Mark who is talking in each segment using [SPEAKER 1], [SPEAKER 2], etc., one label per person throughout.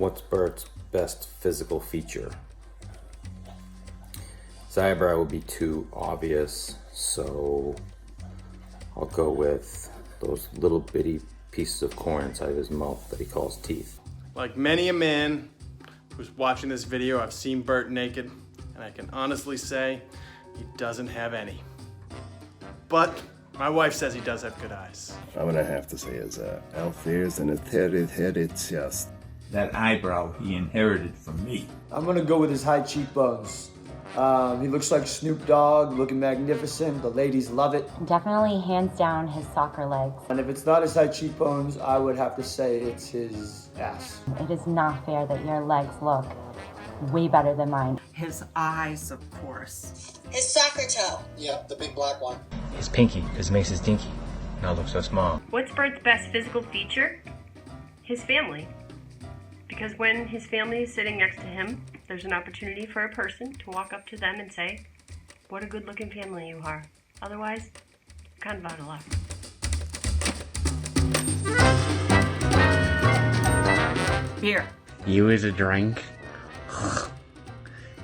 [SPEAKER 1] What's Bert's best physical feature? His eyebrow would be too obvious, so I'll go with those little bitty pieces of corn inside his mouth that he calls teeth.
[SPEAKER 2] Like many a man who's watching this video, I've seen Bert naked, and I can honestly say he doesn't have any. But my wife says he does have good eyes.
[SPEAKER 3] I'm gonna have to say his elf ears and his headed chest.
[SPEAKER 4] That eyebrow he inherited from me.
[SPEAKER 5] I'm gonna go with his high cheekbones. He looks like Snoop Dogg, looking magnificent. The ladies love it.
[SPEAKER 6] Definitely hands down his soccer legs.
[SPEAKER 5] And if it's not his high cheekbones, I would have to say it's his ass.
[SPEAKER 6] It is not fair that your legs look way better than mine.
[SPEAKER 7] His eyes, of course.
[SPEAKER 8] His soccer toe.
[SPEAKER 9] Yeah, the big black one.
[SPEAKER 10] His pinky, because it makes his dinky not look so small.
[SPEAKER 11] What's Bert's best physical feature? His family. Because when his family is sitting next to him, there's an opportunity for a person to walk up to them and say, "What a good-looking family you are." Otherwise, kind of out of luck.
[SPEAKER 7] Beer.
[SPEAKER 10] You as a drink?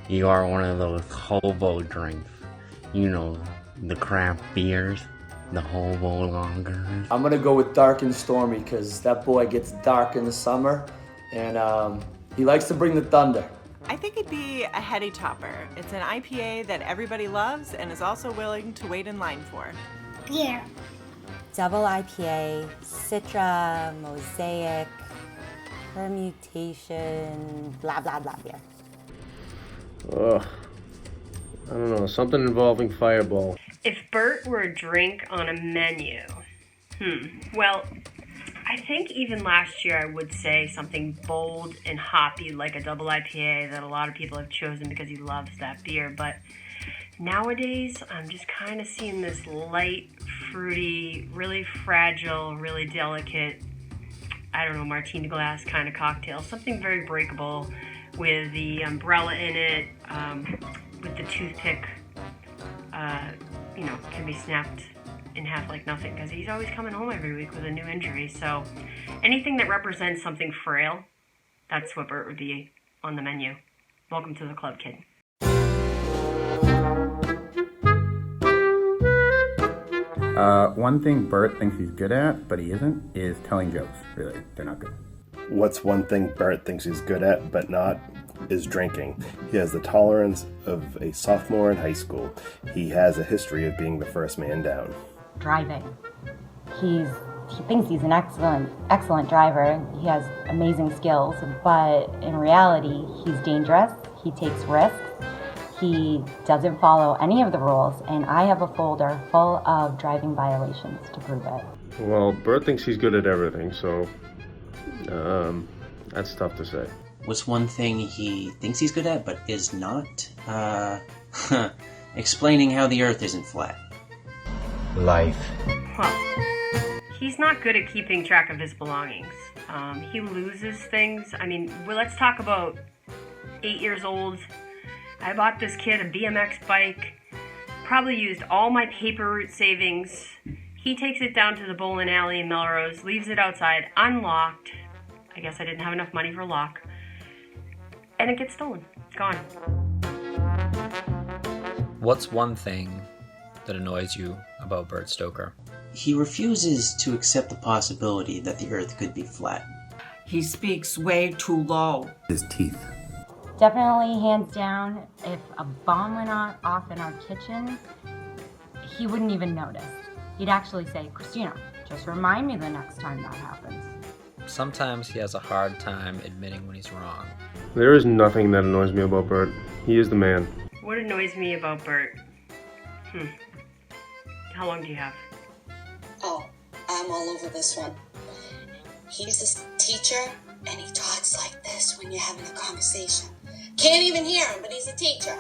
[SPEAKER 10] You are one of those hobo drinks. You know, the craft beers, the hobo lagers.
[SPEAKER 5] I'm gonna go with dark and stormy because that boy gets dark in the summer and he likes to bring the thunder.
[SPEAKER 12] I think it'd be a heady topper. It's an IPA that everybody loves and is also willing to wait in line for.
[SPEAKER 13] Beer.
[SPEAKER 14] Double IPA, Citra, Mosaic, permutation, blah, blah, blah beer.
[SPEAKER 15] Ugh. I don't know, something involving Fireball.
[SPEAKER 11] If Bert were a drink on a menu, well, I think even last year I would say something bold and hoppy like a double IPA that a lot of people have chosen because he loves that beer. But nowadays, I'm just kind of seeing this light, fruity, really fragile, really delicate, I don't know, martini glass kind of cocktail. Something very breakable with the umbrella in it, with the toothpick, can be snapped in half like nothing because he's always coming home every week with a new injury. So anything that represents something frail, that's what Bert would be on the menu. Welcome to the club, kid.
[SPEAKER 16] One thing Bert thinks he's good at, but he isn't, is telling jokes. Really, they're not good.
[SPEAKER 3] What's one thing Bert thinks he's good at, but not, is drinking. He has the tolerance of a sophomore in high school. He has a history of being the first man down.
[SPEAKER 6] Driving. He thinks he's an excellent driver. He has amazing skills, but in reality, he's dangerous. He takes risks. He doesn't follow any of the rules, and I have a folder full of driving violations to prove it.
[SPEAKER 15] Well, Bert thinks he's good at everything, so that's tough to say.
[SPEAKER 17] What's one thing he thinks he's good at but is not? Explaining how the earth isn't flat.
[SPEAKER 10] Life.
[SPEAKER 11] Well, he's not good at keeping track of his belongings. He loses things. I mean, well, let's talk about 8 years old. I bought this kid a BMX bike, probably used all my paper route savings. He takes it down to the bowling alley in Melrose, leaves it outside, unlocked. I guess I didn't have enough money for a lock. And it gets stolen. Gone.
[SPEAKER 18] What's one thing that annoys you about Bert Stoker?
[SPEAKER 17] He refuses to accept the possibility that the earth could be flat.
[SPEAKER 7] He speaks way too low.
[SPEAKER 16] His teeth.
[SPEAKER 6] Definitely, hands down, if a bomb went off in our kitchen, he wouldn't even notice. He'd actually say, "Christina, just remind me the next time that happens."
[SPEAKER 18] Sometimes he has a hard time admitting when he's wrong.
[SPEAKER 15] There is nothing that annoys me about Bert. He is the man.
[SPEAKER 11] What annoys me about Bert? How long do you have?
[SPEAKER 8] Oh, I'm all over this one. He's a teacher, and he talks like this when you're having a conversation. Can't even hear him, but he's a teacher.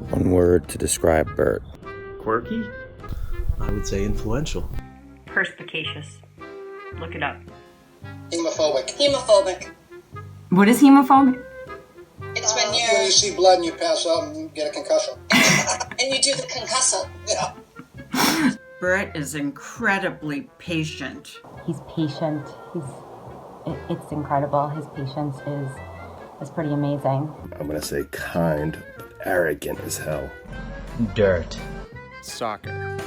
[SPEAKER 1] One word to describe Bert.
[SPEAKER 15] Quirky?
[SPEAKER 19] I would say influential.
[SPEAKER 11] Perspicacious. Look it up.
[SPEAKER 9] Hemophobic.
[SPEAKER 8] Hemophobic.
[SPEAKER 7] What is hemophobic?
[SPEAKER 8] It's when
[SPEAKER 9] when you see blood and you pass out and you get a concussion.
[SPEAKER 8] and you do the concussal.
[SPEAKER 9] Yeah.
[SPEAKER 7] Bert is incredibly patient.
[SPEAKER 6] He's patient. It's incredible. His patience is pretty amazing.
[SPEAKER 3] I'm gonna say kind, but arrogant as hell.
[SPEAKER 18] Dirt.
[SPEAKER 2] Soccer.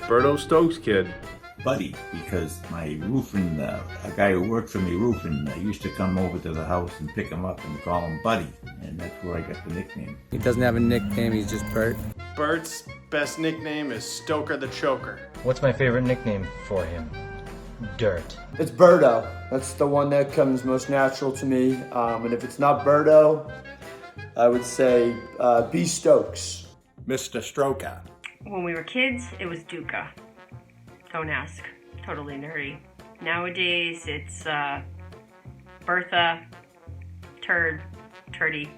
[SPEAKER 15] Berto Stokes kid.
[SPEAKER 4] Buddy, because my roofing, a guy who worked for me roofing, used to come over to the house and pick him up and call him Buddy, and that's where I got the nickname.
[SPEAKER 13] He doesn't have a nickname, he's just Bert.
[SPEAKER 2] Bert's best nickname is Stoker the Choker.
[SPEAKER 18] What's my favorite nickname for him? Dirt.
[SPEAKER 5] It's Berto. That's the one that comes most natural to me. And if it's not Berto, I would say B. Stokes.
[SPEAKER 3] Mr. Stroker.
[SPEAKER 11] When we were kids, it was Duca. Don't ask. Totally nerdy. Nowadays, it's Bertha, Turd, Turdy,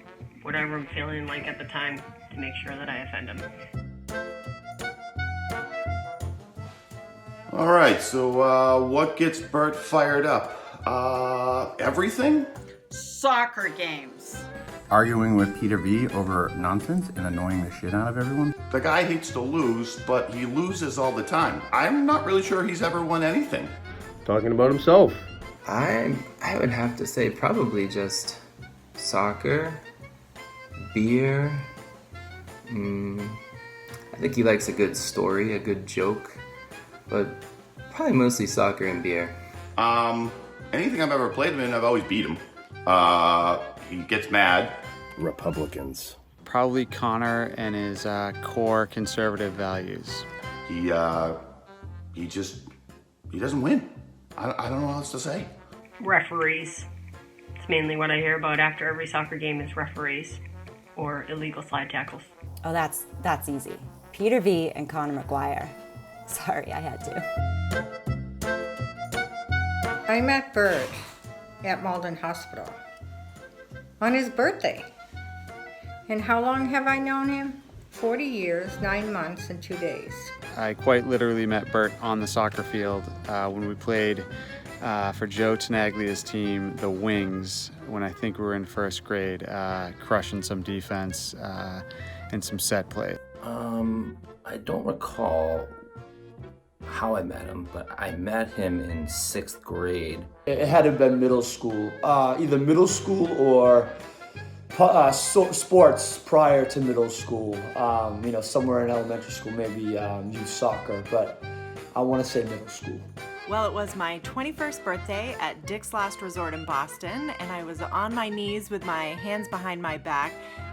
[SPEAKER 11] whatever I'm feeling like at the time to make sure that I offend him.
[SPEAKER 20] All right, so what gets Bert fired up? Everything?
[SPEAKER 7] Soccer games.
[SPEAKER 16] Arguing with Peter V over nonsense and annoying the shit out of everyone.
[SPEAKER 20] The guy hates to lose, but he loses all the time. I'm not really sure he's ever won anything.
[SPEAKER 15] Talking about himself.
[SPEAKER 21] I would have to say probably just soccer, beer. I think he likes a good story, a good joke, but probably mostly soccer and beer.
[SPEAKER 20] Anything I've ever played him in, I've always beat him. He gets mad.
[SPEAKER 3] Republicans.
[SPEAKER 2] Probably Connor and his core conservative values.
[SPEAKER 20] He doesn't win. I don't know what else to say.
[SPEAKER 11] Referees. It's mainly what I hear about after every soccer game is referees or illegal slide tackles.
[SPEAKER 14] Oh, that's easy. Peter V and Connor McGuire. Sorry, I had to.
[SPEAKER 22] I met Bert at Malden Hospital on his birthday. And how long have I known him? 40 years, 9 months, and 2 days.
[SPEAKER 2] I quite literally met Bert on the soccer field when we played for Joe Tenaglia's team, the Wings, when I think we were in first grade, crushing some defense and some set play.
[SPEAKER 1] I don't recall how I met him, but I met him in 6th grade.
[SPEAKER 5] It had to have been middle school, either middle school or sports prior to middle school. Somewhere in elementary school, maybe youth soccer, but I want to say middle school.
[SPEAKER 12] Well, it was my 21st birthday at Dick's Last Resort in Boston, and I was on my knees with my hands behind my back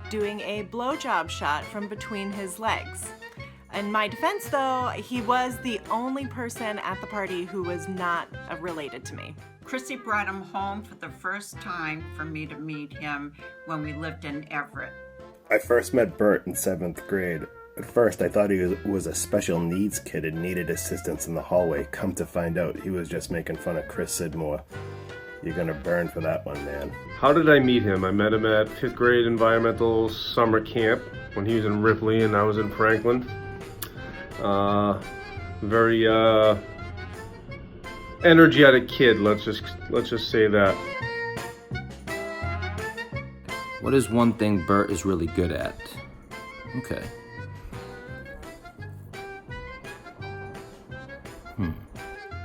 [SPEAKER 12] doing a blowjob shot from between his legs. In my defense, though, he was the only person at the party who was not related to me.
[SPEAKER 7] Chrissy brought him home for the first time for me to meet him when we lived in Everett.
[SPEAKER 3] I first met Bert in 7th grade. At first, I thought he was a special needs kid and needed assistance in the hallway. Come to find out, he was just making fun of Chris Sidmore. You're gonna burn for that one, man.
[SPEAKER 15] How did I meet him? I met him at 5th grade environmental summer camp when he was in Ripley and I was in Franklin. Very energetic kid, let's just say that.
[SPEAKER 1] What is one thing Bert is really good at? Okay.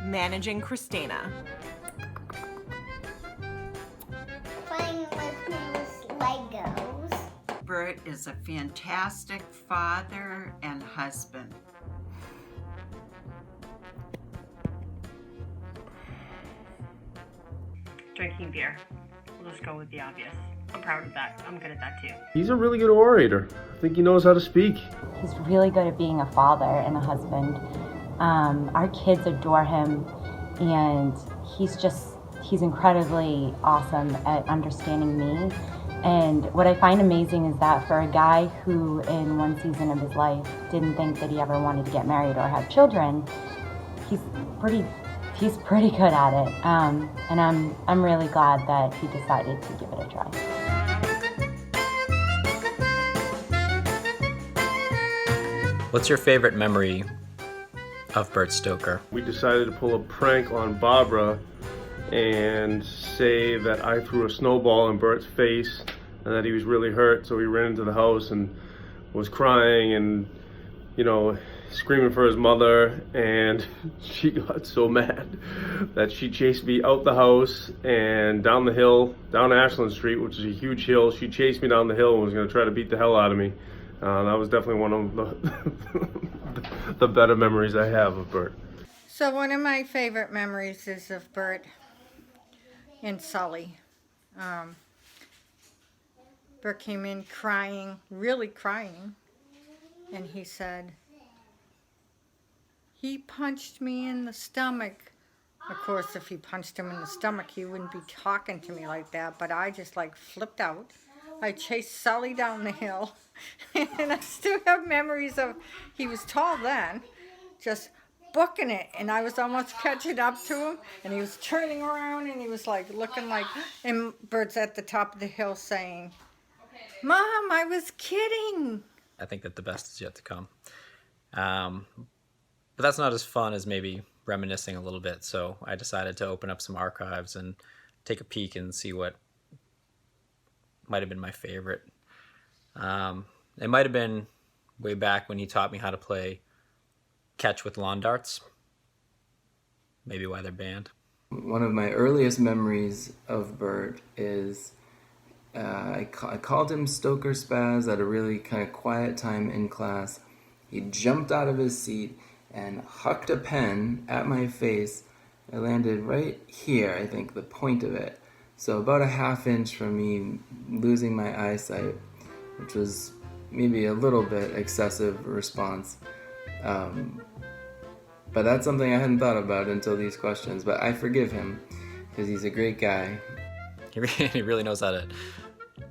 [SPEAKER 12] Managing Christina.
[SPEAKER 23] Playing with his Legos.
[SPEAKER 7] Bert is a fantastic father and husband.
[SPEAKER 11] Drinking beer. We'll just go with the obvious. I'm proud of that. I'm good at that too.
[SPEAKER 15] He's a really good orator. I think he knows how to speak.
[SPEAKER 6] He's really good at being a father and a husband. Our kids adore him, and he's incredibly awesome at understanding me. And what I find amazing is that for a guy who in one season of his life didn't think that he ever wanted to get married or have children, he's pretty good at it. And I'm really glad that he decided to give it a try.
[SPEAKER 18] What's your favorite memory of Bert Stoker?
[SPEAKER 15] We decided to pull a prank on Barbara and say that I threw a snowball in Bert's face and that he was really hurt, so he ran into the house and was crying and, you know, screaming for his mother, and she got so mad that she chased me out the house and down the hill, down Ashland Street, which is a huge hill. She chased me down the hill and was going to try to beat the hell out of me. That was definitely one of the better memories I have of Bert.
[SPEAKER 22] So one of my favorite memories is of Bert and Sully. Bert came in crying, really crying, and he said, "He punched me in the stomach." Of course, if he punched him in the stomach, he wouldn't be talking to me like that, but I just like flipped out. I chased Sully down the hill, and I still have memories of, he was tall then, just booking it, and I was almost catching up to him, and he was turning around, and he was like looking like, and Bert's at the top of the hill saying, "Mom, I was kidding."
[SPEAKER 18] I think that the best is yet to come. But that's not as fun as maybe reminiscing a little bit, so I decided to open up some archives and take a peek and see what might have been my favorite. It might have been way back when he taught me how to play catch with lawn darts. Maybe why they're banned.
[SPEAKER 21] One of my earliest memories of Bert is I called him Stoker Spaz at a really kind of quiet time in class. He jumped out of his seat and hucked a pen at my face. It landed right here, I think, the point of it. So about a half inch from me losing my eyesight, which was maybe a little bit excessive response. But that's something I hadn't thought about until these questions. But I forgive him because he's a great guy.
[SPEAKER 18] He really knows how to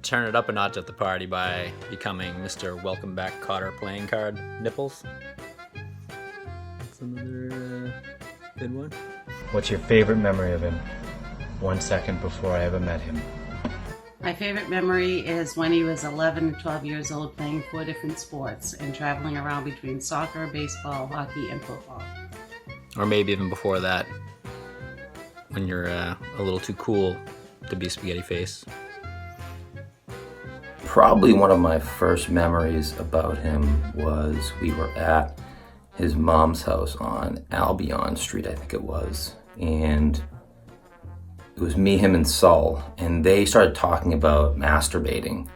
[SPEAKER 18] turn it up a notch at the party by becoming Mr. Welcome Back Cotter playing card nipples. That's another good one.
[SPEAKER 10] What's your favorite memory of him? 1 second before I ever met him.
[SPEAKER 17] My favorite memory is when he was 11 or 12 years old playing 4 different sports and traveling around between soccer, baseball, hockey, and football.
[SPEAKER 18] Or maybe even before that, when you're a little too cool to be Spaghetti Face.
[SPEAKER 1] Probably one of my first memories about him was we were at his mom's house on Albion Street, I think it was, and it was me, him, and Saul, and they started talking about masturbating,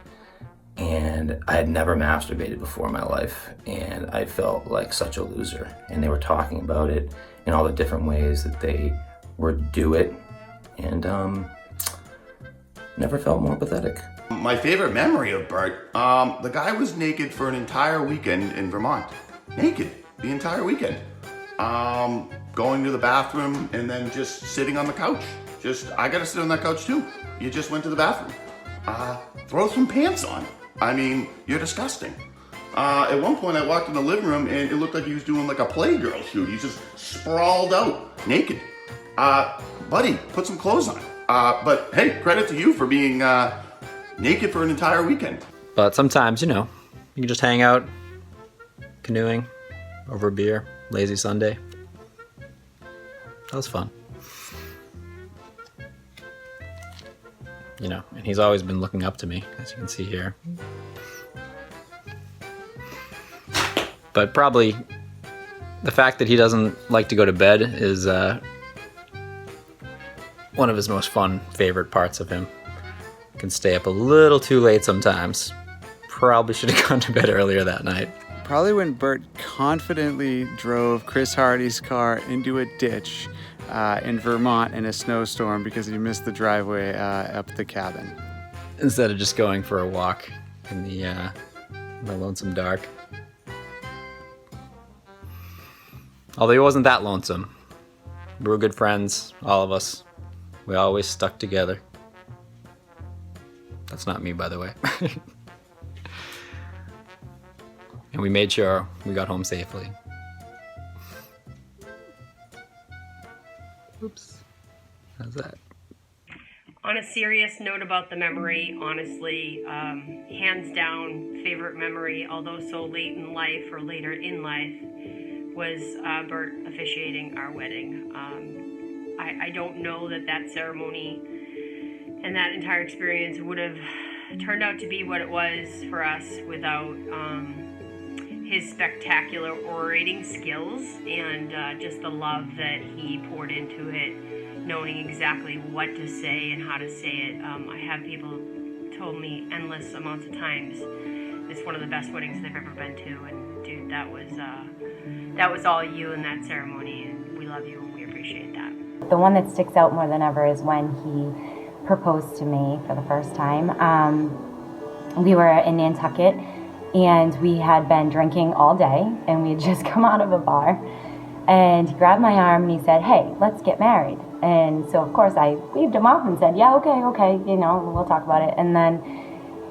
[SPEAKER 1] and I had never masturbated before in my life, and I felt like such a loser, and they were talking about it in all the different ways that they would do it, and never felt more pathetic.
[SPEAKER 20] My favorite memory of Bert, the guy was naked for an entire weekend in Vermont. Naked, the entire weekend. Going to the bathroom and then just sitting on the couch. I gotta sit on that couch too. You just went to the bathroom. Throw some pants on. I mean, you're disgusting. At one point I walked in the living room and it looked like he was doing like a Playgirl shoot. He's just sprawled out, naked. Buddy, put some clothes on. But hey, credit to you for being naked for an entire weekend.
[SPEAKER 18] But sometimes, you know, you can just hang out, canoeing, over a beer, lazy Sunday. That was fun. You know, and he's always been looking up to me, as you can see here. But probably the fact that he doesn't like to go to bed is one of his most fun, favorite parts of him. Can stay up a little too late sometimes. Probably should have gone to bed earlier that night.
[SPEAKER 19] Probably when Bert confidently drove Chris Hardy's car into a ditch in Vermont in a snowstorm because he missed the driveway up the cabin.
[SPEAKER 18] Instead of just going for a walk in the lonesome dark. Although he wasn't that lonesome. We were good friends, all of us. We always stuck together. That's not me, by the way. And we made sure we got home safely. Oops. How's that?
[SPEAKER 11] On a serious note about the memory, honestly, hands down, favorite memory, although so late in life or later in life, was Bert officiating our wedding. I don't know that ceremony and that entire experience would have turned out to be what it was for us without his spectacular orating skills and just the love that he poured into it, knowing exactly what to say and how to say it. I have people told me endless amounts of times it's one of the best weddings they've ever been to, and dude, that was all you in that ceremony, and we love you and we appreciate that.
[SPEAKER 6] The one that sticks out more than ever is when he proposed to me for the first time. We were in Nantucket, and we had been drinking all day, and we had just come out of a bar, and he grabbed my arm and he said, "Hey, let's get married." And so of course I waved him off and said, "Yeah, okay, we'll talk about it." And then,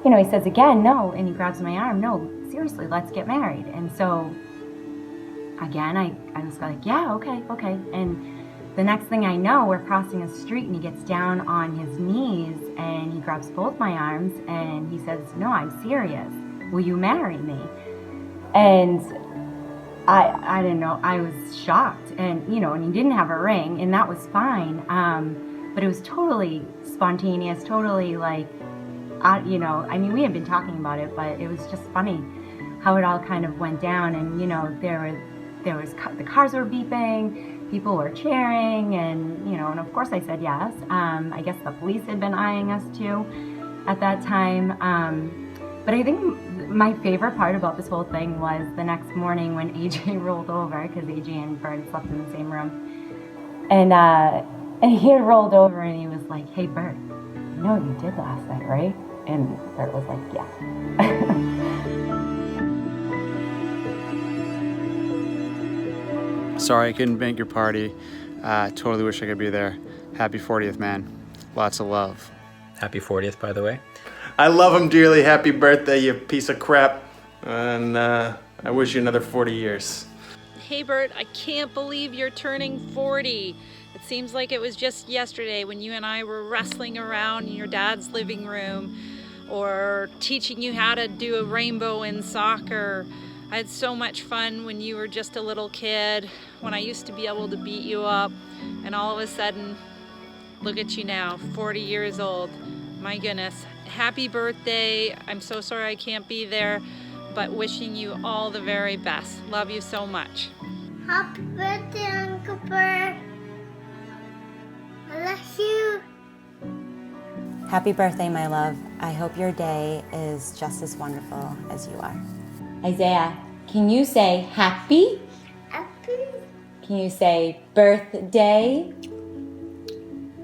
[SPEAKER 6] he says again, "No," and he grabs my arm, "No, seriously, let's get married." And so again, I was like, "Yeah, okay." And the next thing I know, we're crossing a street and he gets down on his knees and he grabs both my arms and he says, "No, I'm serious. Will you marry me?" And I didn't know. I was shocked, and and he didn't have a ring, and that was fine. But it was totally spontaneous, totally like, we had been talking about it, but it was just funny how it all kind of went down. And the cars were beeping, people were cheering, and of course I said yes. I guess the police had been eyeing us too at that time. But I think my favorite part about this whole thing was the next morning when AJ rolled over, because AJ and Bert slept in the same room. And he had rolled over and he was like, "Hey Bert, you know what you did last night, right?" And Bert was like, "Yeah."
[SPEAKER 19] Sorry I couldn't make your party. Totally wish I could be there. Happy 40th, man. Lots of love.
[SPEAKER 18] Happy 40th, by the way.
[SPEAKER 2] I love him dearly. Happy birthday, you piece of crap. And I wish you another 40 years.
[SPEAKER 4] Hey Bert, I can't believe you're turning 40. It seems like it was just yesterday when you and I were wrestling around in your dad's living room or teaching you how to do a rainbow in soccer. I had so much fun when you were just a little kid, when I used to be able to beat you up, and all of a sudden, look at you now, 40 years old. My goodness. Happy birthday. I'm so sorry I can't be there, but wishing you all the very best. Love you so much.
[SPEAKER 23] Happy birthday, Uncle Bert. I love you.
[SPEAKER 14] Happy birthday, my love. I hope your day is just as wonderful as you are. Isaiah, can you say happy?
[SPEAKER 23] Happy
[SPEAKER 14] Can you say birthday?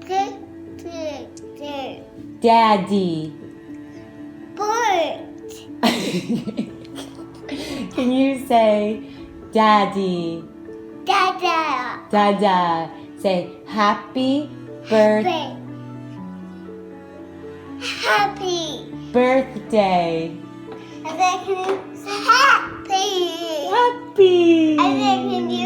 [SPEAKER 23] birthday,
[SPEAKER 14] Daddy.
[SPEAKER 23] Bert.
[SPEAKER 14] Can you say daddy?
[SPEAKER 23] Dada.
[SPEAKER 14] Dada. Say happy birthday.
[SPEAKER 23] Happy.
[SPEAKER 14] Birthday.
[SPEAKER 23] And then can you say happy?
[SPEAKER 14] Happy.
[SPEAKER 23] And then can you